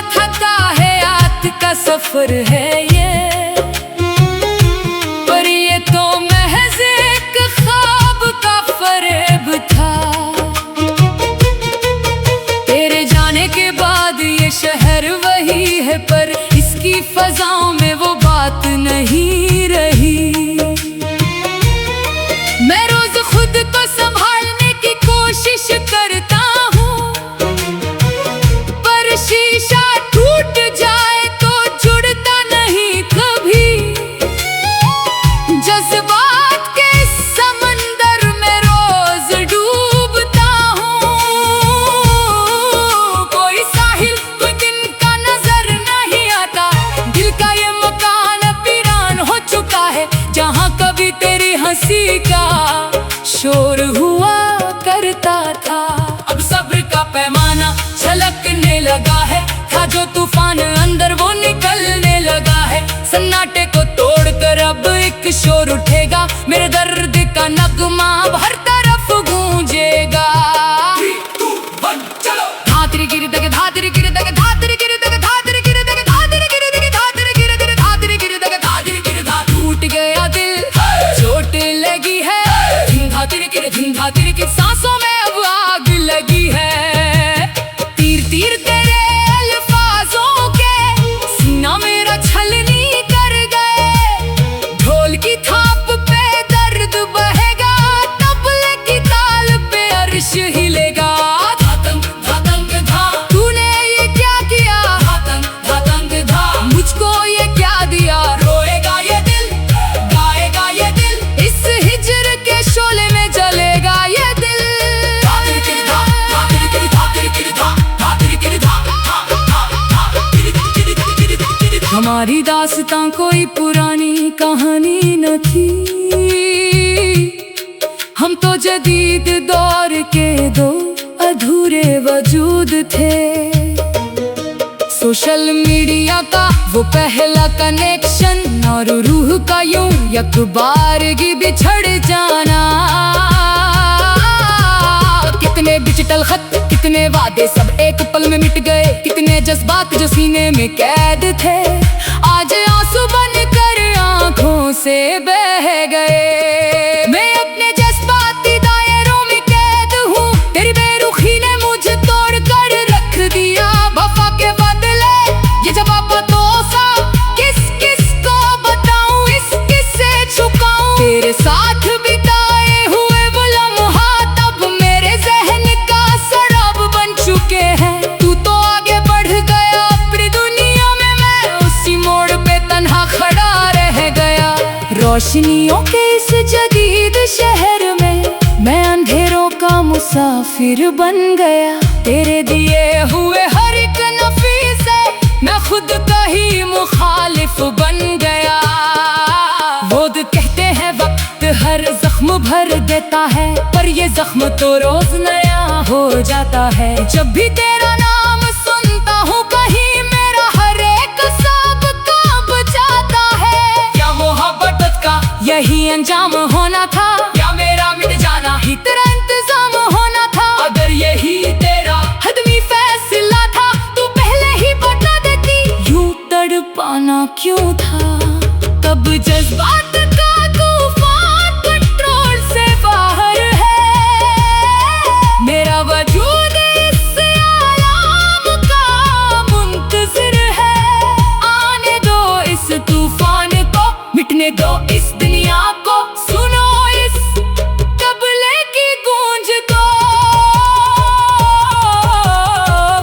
थका है याद का सफर है ये, पर ये तो महज एक ख्वाब का फरेब था। तेरे जाने के बाद ये शहर वही है, पर इसकी फजाओं में वो बात नहीं रही। मैं रोज खुद को संभालने की कोशिश करता हूँ, पर शीशा टूट जाए तो जुड़ता नहीं कभी। जज्बात के समंदर में रोज डूबता हूँ, कोई साहिल कोई दिन का नजर नहीं आता। दिल का ये मकान वीरान हो चुका है, जहाँ कभी तेरी हंसी का शोर हुआ करता था। अब सब्र का पैमाना छलकने लगा है, था जो तूफान अंदर वो निकलने लगा है। सन्नाटे को तोड़कर अब एक शोर उठेगा, मेरे दर्द का नगमा अब हर तरफ गूंजेगा। 3, 2, 1 चलो। धातरी गिर दग धातरी गिर दग धातरी गिर दग धातरी गिर दग धातरी गिर दग धातरी गिर दग धातरी गिर दग धातरी गिर धा। टूट गया दिल, चोट लगी है, धीम धातरी की सांसों में अब आग लगी है। तीर तीर तेरे अल्फाजों के सीना मेरा छलनी कर गए। ढोल की थाप पे दर्द बहेगा, तबले की ताल पे अर्श हिलेगा। धातंग धातंग धा, तूने ये क्या किया? धातंग धातंग धा, मुझको ये क्या दिया? रोएगा ये दिल, गाएगा ये दिल, इस हिज्र के शोले में जलेगा ये दिल। हमारी दास्तां कोई पुरानी कहानी न थी, हम तो जदीद दौर के दो अधूरे वजूद थे। सोशल मीडिया का वो पहला कनेक्शन और रूह का यूं यकबारगी बिछड़ जाना। कितने डिजिटल खत, कितने वादे सब एक पल में मिट गए। कितने जज्बात जो सीने में कैद थे, आज आंसू बनकर आंखों से बह गए। मैं अपने जज्बाती दायरों में कैद हूँ, तेरी बेरुखी ने मुझे तोड़ कर रख दिया। वफा के बदले ये जवाब तो सा, किस किस को बताऊं, इस किससे छुपाऊं। तेरे साथ बिताए हुए वो लम्हात अब मेरे जहन का शराब बन चुके हैं। तू तो आगे बढ़ गया अपनी दुनिया में, मैं उसी मोड़ पे तन्हा खड़ा रह गया। रोशनियों के इस जदीद शहर में मैं अंधेरों का मुसाफिर बन गया। तेरे दिए हुए हर एक नफी से मैं खुद का ही मुखालिफ बन गया। वो कहते हैं वक्त हर जख्म भर देता है, पर ये जख्म तो रोज नया हो जाता है। जब भी तेरा नाम सुनता हूँ कहीं, मेरा हर एक सांप कांप जाता है। क्या मोहब्बत का यही अंजाम होना था, या मेरा मिट जाना ही तेरा इंतजाम होना था? अगर यही तेरा हतमी फैसला था, तू पहले ही बता देती। यूं तड़पाना क्यों था? तब जज्बात का तूफान कंट्रोल से बाहर है। मेरा वजूद इस आयाम का मुंतज़िर है। आने दो इस तूफान को, मिटने दो इस दुनिया को। सुनो इस तबले की गूंज को।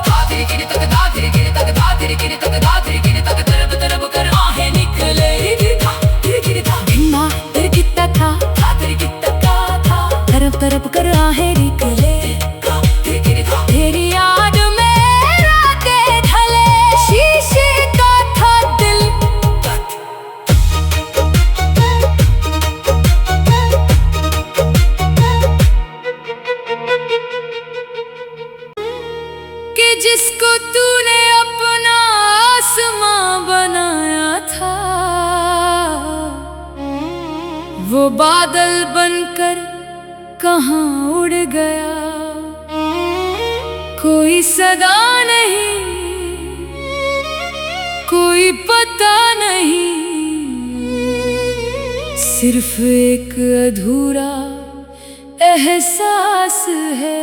धातरी गिर तक धातरी गिर तक धातरी गिर तक धातरी गिर तक तरब तरब कर आहें निकले। तरफ कर आहें निकले। तेरी याद में रातें ढले, शीशे का था दिल। कि जिसको तूने अपना आसमां बनाया था, वो बादल बनकर कहाँ उड़ गया। कोई सदा नहीं, कोई पता नहीं, सिर्फ एक अधूरा एहसास है।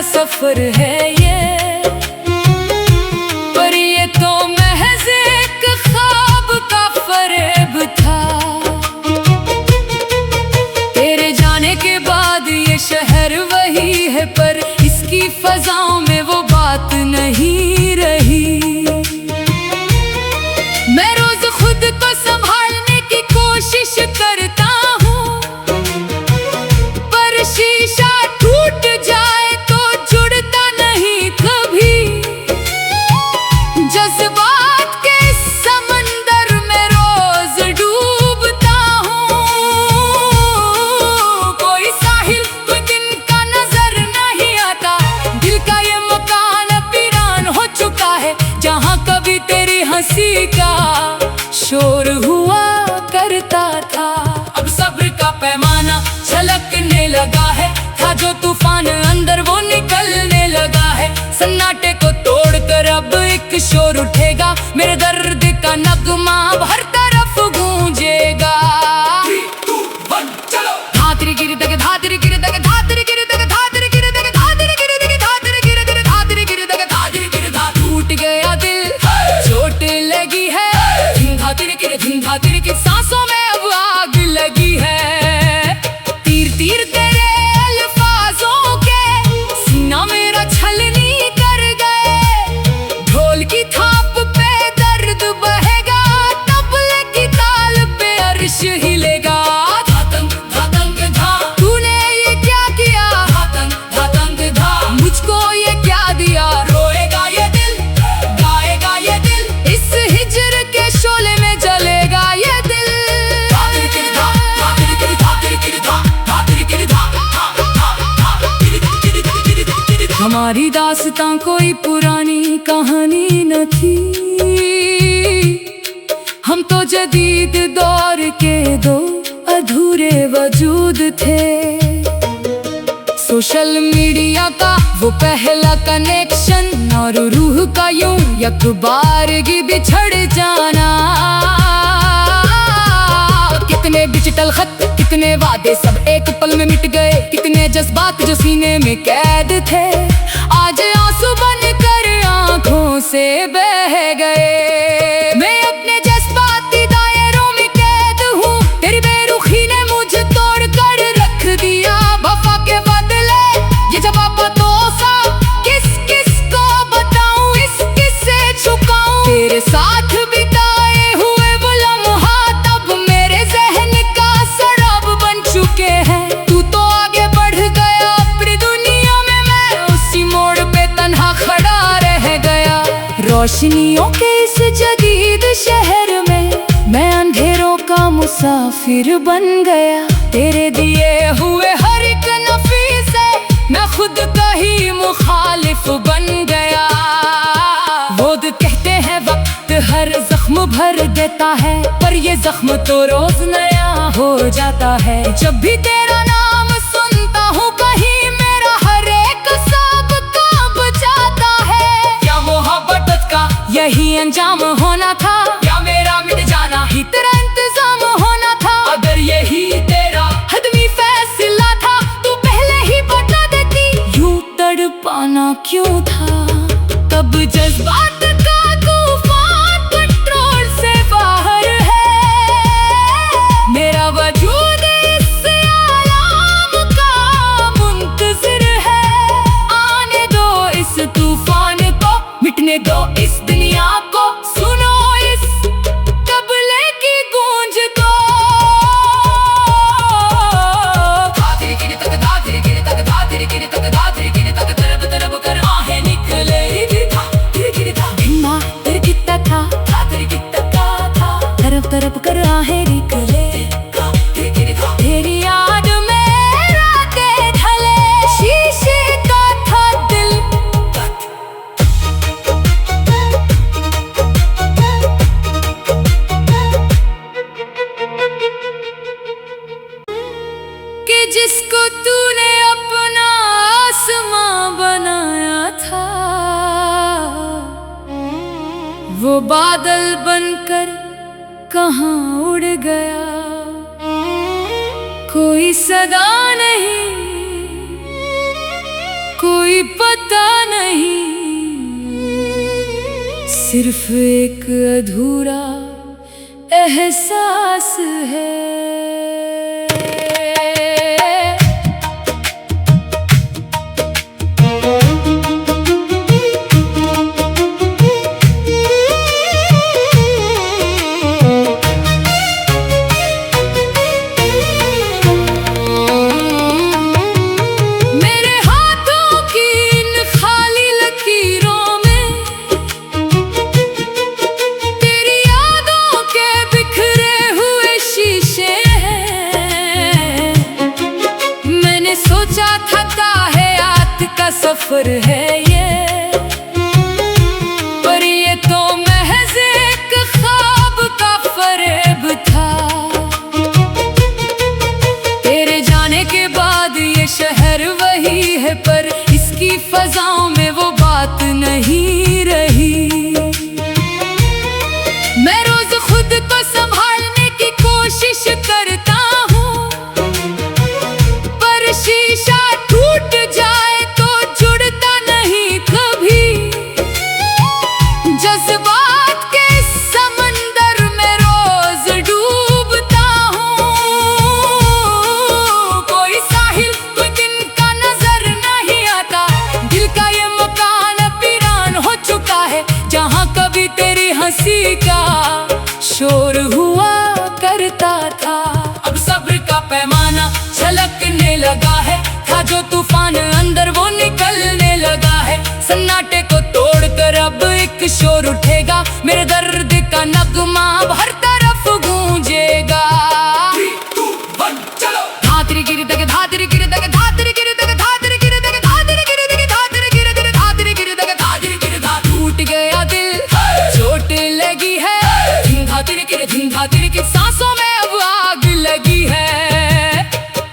सफर है ये, पर ये तो महज एक ख्वाब का फरेब था। तेरे जाने के बाद ये शहर वही है, पर इसकी फजाओं में वो बात नहीं रही। मैं रोज खुद को संभालने की कोशिश करता हूँ, पर शीशा टूट जाए जज्बात के समंदर में रोज डूबता हूँ। कोई साहिल कोई दिन का नजर नहीं आता, दिल का ये मकान वीरान हो चुका है, जहाँ कभी तेरी हंसी का शोर हुआ करता था। अब सब्र का पैमाना छलकने लगा है, था जो तूफान अंदर वो निकलने लगा है। सन्नाटे को तोड़कर अब एक शोर उठेगा, मेरे दर्द का नगमा हर तरफ गूंजेगा। 3, 2, 1 चलो। धातरी गिर दग धातरी गिर दग धातरी गिर दग धातरी गिर दग धातरी गिर दग धातरी गिर दग धातरी गिर दग धातरी गिर धा। टूट गया दिल, चोट लगी है, धिन धातरी की सांसों में अब आग लगी है। तीर तीर तेरे अल्फाजों के सीना मेरा छलनी कर गए। ढोल की थाप पे दर्द बहेगा, तबले की ताल पे अर्श हिलेगा। धातंग धातंग धा, तूने ये क्या किया? धातंग धातंग धा, मुझको ये क्या दिया? रोएगा ये दिल, गाएगा ये दिल, इस हिज्र के शोले में जलेगा ये दिल। हमारी दास्तां कोई पुरानी कहानी न थी, हम तो जदीद दौर के दो अधूरे वजूद थे। सोशल मीडिया का वो पहला कनेक्शन और रूह का यूं यकबारगी बिछड़ जाना। कितने डिजिटल खत, कितने वादे सब एक पल में मिट गए, कितने जज्बात जो सीने में कैद थे आज आंसू बनकर आंखों से बह गए। मैं अपने जज्बाती दायरों में कैद हूँ, तेरी बेरुखी ने मुझे तोड़ कर रख दिया। वफा के बदले ये जवाब तो सा किस किस को बताऊं, इस किससे छुपाऊं। तेरे साथ बिताए हुए वो लम्हात अब मेरे ज़हन का शराब बन चुके हैं। तू तो आगे बढ़ गया अपनी दुनिया में, मैं उसी मोड़ पे तन्हा खड़ा रह गया। रोशनियों के इस जदीद शहर में मैं अंधेरों का मुसाफिर बन गया। तेरे दिए हुए हर एक नफी से मैं खुद का ही मुखालिफ बन गया। वो कहते हैं वक्त हर जख्म भर देता है, पर ये जख्म तो रोज नया हो जाता है। जब भी तेरा नाम सुनता हूँ कहीं मेरा हर एक सांप कांप जाता है। क्या मोहब्बत का यही अंजाम होना था, या मेरा मिट जाना ही तेरा इंतजाम होना था? अगर यही तेरा हतमी फैसला था तो पहले ही बता देती, यूं तड़पाना क्यों था? तब जज्बात का तूफान कंट्रोल से बाहर है, मेरा वजूद इस आलाम का मुंतज़िर है। आने दो इस तूफान को, मिटने दो इस दुनिया को, सुनो इस तबले की गूंज को। धातरी गिरी तक धातरी गिरी तक धातरी गिरी तक धातरी गिरी तक तरब तरब वो बादल बनकर कहाँ उड़ गया, कोई सदा नहीं, कोई पता नहीं, सिर्फ एक अधूरा एहसास है। सोचा था कायनात का सफर है ये, पर ये तो महज एक ख्वाब का फरेब था। तेरे जाने के बाद ये शहर वही है, पर इसकी फजाओं में वो बात नहीं रही। मैं रोज खुद को संभालने की कोशिश करता हूँ, शीशा टूट जाए तो जुड़ता नहीं कभी। जज्बात के समंदर में रोज डूबता हूँ, कोई साहिल कोई दिन का नजर नहीं आता। दिल का ये मकान वीरान हो चुका है, जहाँ कभी तेरी हंसी का शोर हुआ करता था। अब सब्र का पैमाना छलकने लगा है, था जो तूफान अंदर वो निकलने लगा है। सन्नाटे को तोड़कर अब एक शोर उठेगा, मेरे दर्द का नगमा अब हर तरफ गूंजेगा। 3, 2, 1 चलो। धातरी गिर दग धातरी गिर दग धातरी गिर दग धातरी गिर दग धातरी गिर दग धातरी गिर दग धातरी गिर दग धातरी गिर धा। टूट गया दिल, चोट लगी है, धिन धातरी गिर सांसों में अब आग लगी है।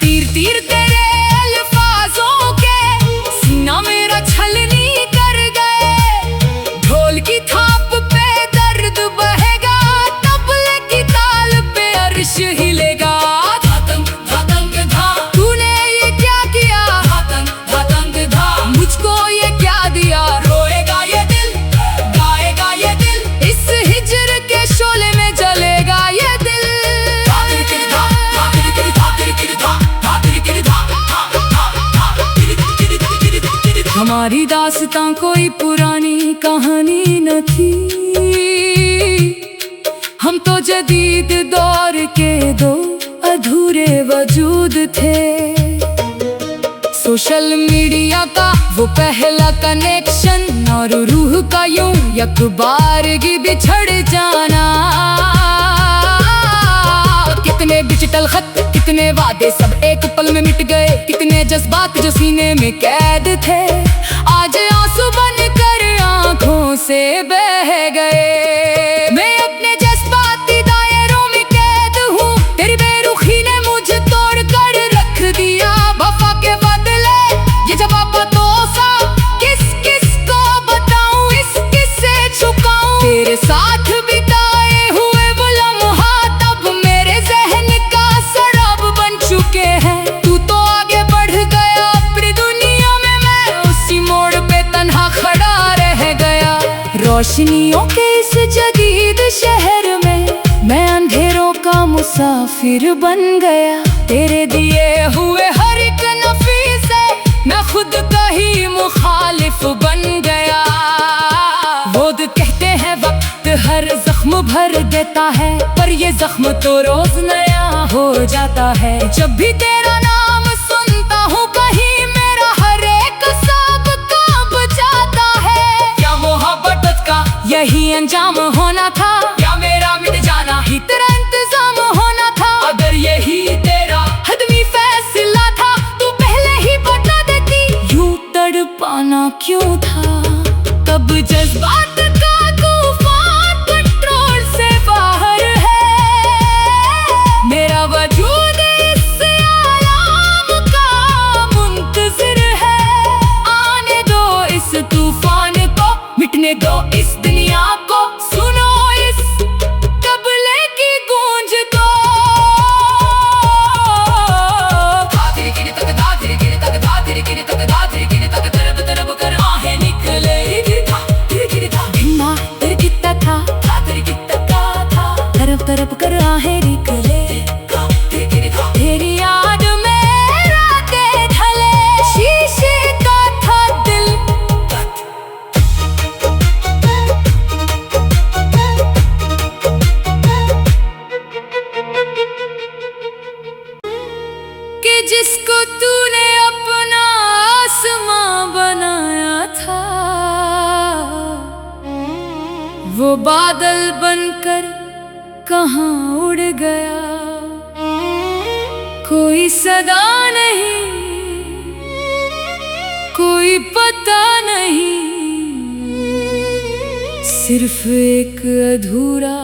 तीर तीर तेरे अल्फाजों के सीना मेरा छलनी कर गए। ढोल की थाप पे दर्द बहेगा, तबले की ताल पे अर्श हिलेगा। धातंग धातंग धा, तूने ये क्या किया? धातंग धातंग धा, मुझको ये क्या दिया? रोएगा ये दिल, गाएगा ये दिल, इस हिज्र के शोले में जलेगा ये दिल। हमारी दास्तां कोई पुरानी कहानी न थी, हम तो जदीद दौर के दो अधूरे वजूद थे। सोशल मीडिया का वो पहला कनेक्शन और रूह का यूं यकबारगी बिछड़ जाना। कितने डिजिटल खत, कितने वादे सब एक पल में मिट गए। कितने जज्बात जो सीने में कैद थे, आज आंसू बनकर आंखों से बह गए। मैं अपने जज्बाती दायरों में कैद हूँ, तेरी बेरुखी ने मुझे तोड़ कर रख दिया। वफा के बदले ये जवाब तो सा, किस किस को बताऊं, इस किससे छुपाऊं। तेरे साथ बिताए हुए वो लम्हात अब मेरे जहन का शराब बन चुके हैं। तू तो आगे बढ़ गया अपनी दुनिया में, मैं उसी मोड़ पे तन्हा खड़ा रह गया। रोशनियों के इस जदीद शहर में मैं अंधेरों का मुसाफिर बन गया। तेरे दिए हुए हर एक नफी से मैं खुद का ही मुखालिफ बन गया। वो कहते हैं वक्त हर जख्म भर देता है, पर ये जख्म तो रोज नया हो जाता है। जब भी तेरा नाम सुनता हूँ कहीं, मेरा हर एक सांप कांप जाता है। क्या मोहब्बत का यही अंजाम होना था, या मेरा मिट जाना ही तेरा इंतजाम होना था? अगर यही तेरा हतमी फैसला था, तू पहले ही बता देती। यूं तड़पाना क्यों था? कब जज्बात का तूफान कंट्रोल से बाहर है, मेरा वजूद इस आलाम का मुंतज़िर है। आने दो इस तूफान को, मिटने दो इस दुनिया को, सुन वो बादल बनकर कहाँ उड़ गया, कोई सदा नहीं, कोई पता नहीं, सिर्फ एक अधूरा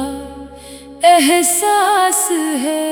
एहसास है।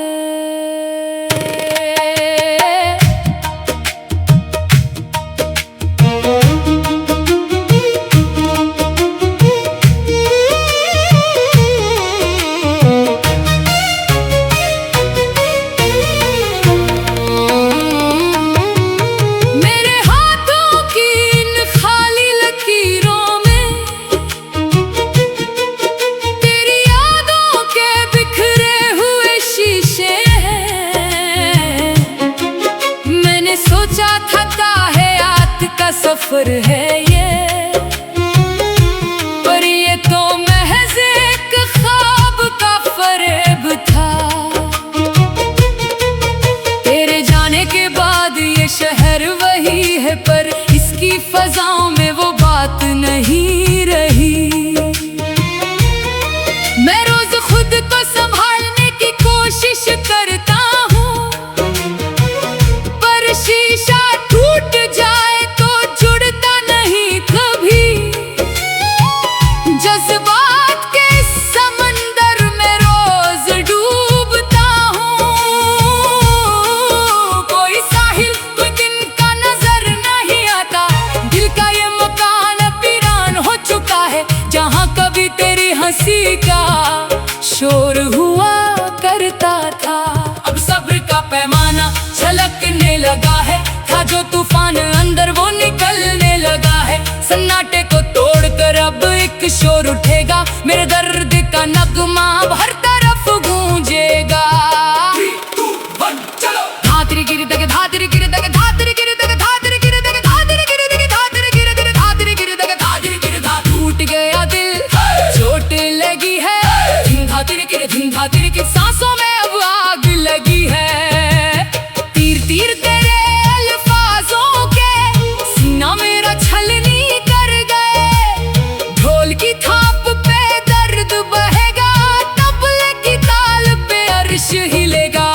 सोचा था कायनात का सफर है ये, पर ये तो महज एक ख्वाब का फरेब था। तेरे जाने के बाद ये शहर वही है, पर इसकी फजाओं में वो बात नहीं रही। मैं रोज खुद को संभालने की कोशिश करता हूँ, शीशा टूट जाए तो जुड़ता नहीं कभी। जज्बात के समंदर में रोज डूबता हूँ, कोई साहिल कोई दिन का नजर नहीं आता। दिल का ये मकान वीरान हो चुका है, जहाँ कभी तेरी हंसी का शोर हुआ करता था। अब सब्र का पैमाना छलकने लगा है, था जो तूफान अंदर वो निकलने लगा है। सन्नाटे को तोड़कर अब एक शोर उठेगा, मेरे दर्द का नगमा अब हर तरफ गूंजेगा। 3, 2, 1 चलो। धातरी गिर दग धातरी गिर दग धातरी गिर दग धातरी गिर दग धातरी गिर दग धातरी गिर दग धातरी गिर दग धातरी गिर धा। टूट गया दिल, चोट लगी है, धिन धातरी गिर सांसों में अब आग लगी है। तीर तीर तेरे अल्फाजों के सीना मेरा छलनी कर गए। ढोल की थाप पे दर्द बहेगा, तबले की ताल पे अर्श हिलेगा।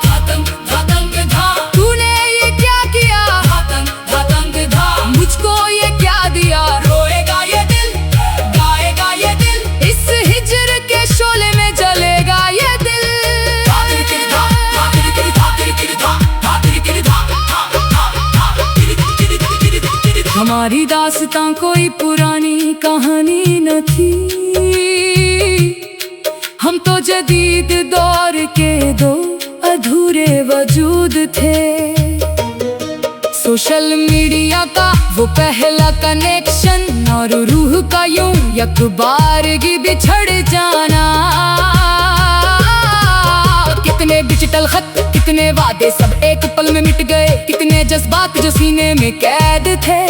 धातंग धातंग धा, तूने ये क्या किया? धातंग धातंग धा, मुझको ये क्या दिया? रोएगा ये दिल, गाएगा ये दिल, इस हिज्र के शोले में जलेगा ये दिल। हमारी दास्तां कोई पुरानी कहानी न थी, हम तो जदीद दौर के दो अधूरे वजूद थे। सोशल मीडिया का वो पहला कनेक्शन और रूह का यूं यकबारगी बिछड़ जाना। कितने डिजिटल खत, कितने वादे सब एक पल में मिट गए। कितने जज्बात जो सीने में कैद थे,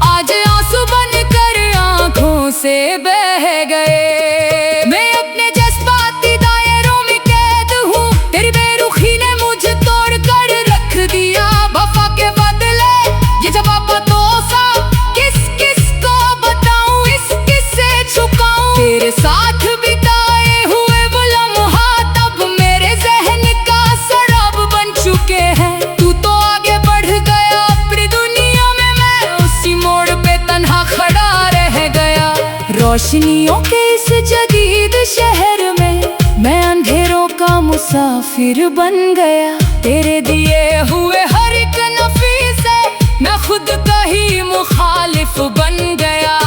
आज आंसू बनकर आंखों से बह गए। मैं अपने जज्बाती दायरों में कैद हूँ, तेरी बेरुखी ने मुझे तोड़ कर रख दिया। वफा के बदले ये जवाब तो सा किस किस को बताऊं, इस किससे छुपाऊं। तेरे साथ बिताए हुए वो लम्हात अब मेरे जहन का शराब बन चुके हैं। तू तो आगे बढ़ गया अपनी दुनिया में, मैं उसी मोड़ पे तन्हा खड़ा रह गया। रोशनियों के इस जदीद शहर में मैं अंधेरों का मुसाफिर बन गया। तेरे दिए हुए हर एक नफी से मैं खुद का ही मुखालिफ बन गया।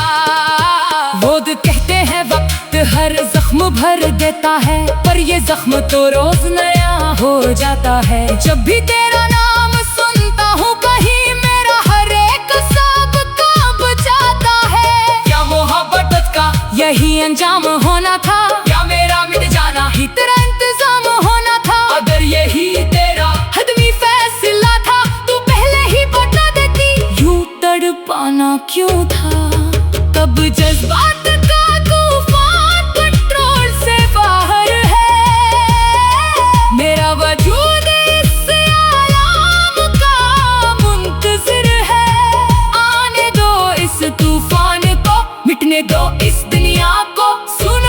वो कहते हैं वक्त हर जख्म भर देता है, पर ये जख्म तो रोज नया हो जाता है। जब भी तेरा नाम सुनता हूँ कहीं, मेरा हर एक सांप कांप जाता है। क्या मोहब्बत का यही अंजाम होना था, या मेरा मिट जाना ही तेरा इंतजाम होना था? अगर यही तेरा हतमी फैसला था, तू पहले ही बता देती। यूं तड़पाना क्यों था? तब जज्बात का तूफान कंट्रोल से बाहर है। मेरा वजूद इस आलाम का मुंतज़िर है। आने दो इस तूफान को, मिटने दो इस दुनिया को, सुनो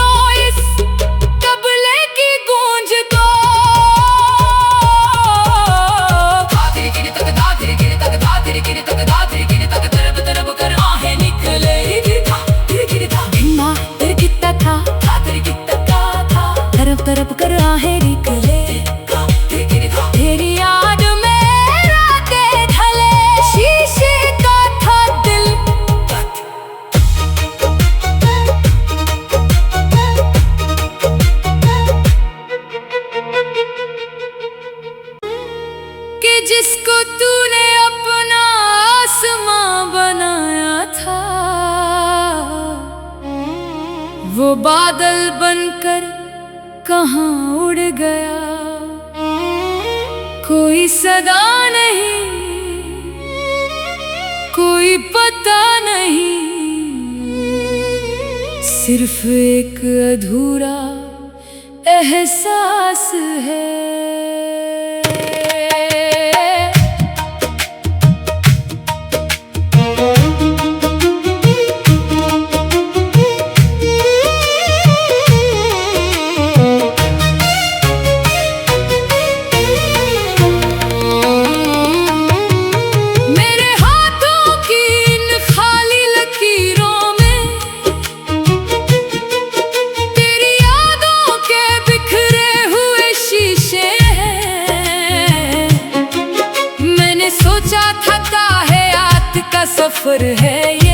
कहाँ उड़ गया, कोई सदा नहीं, कोई पता नहीं, सिर्फ एक अधूरा एहसास है। सोचा था काहे याद का सफर है ये।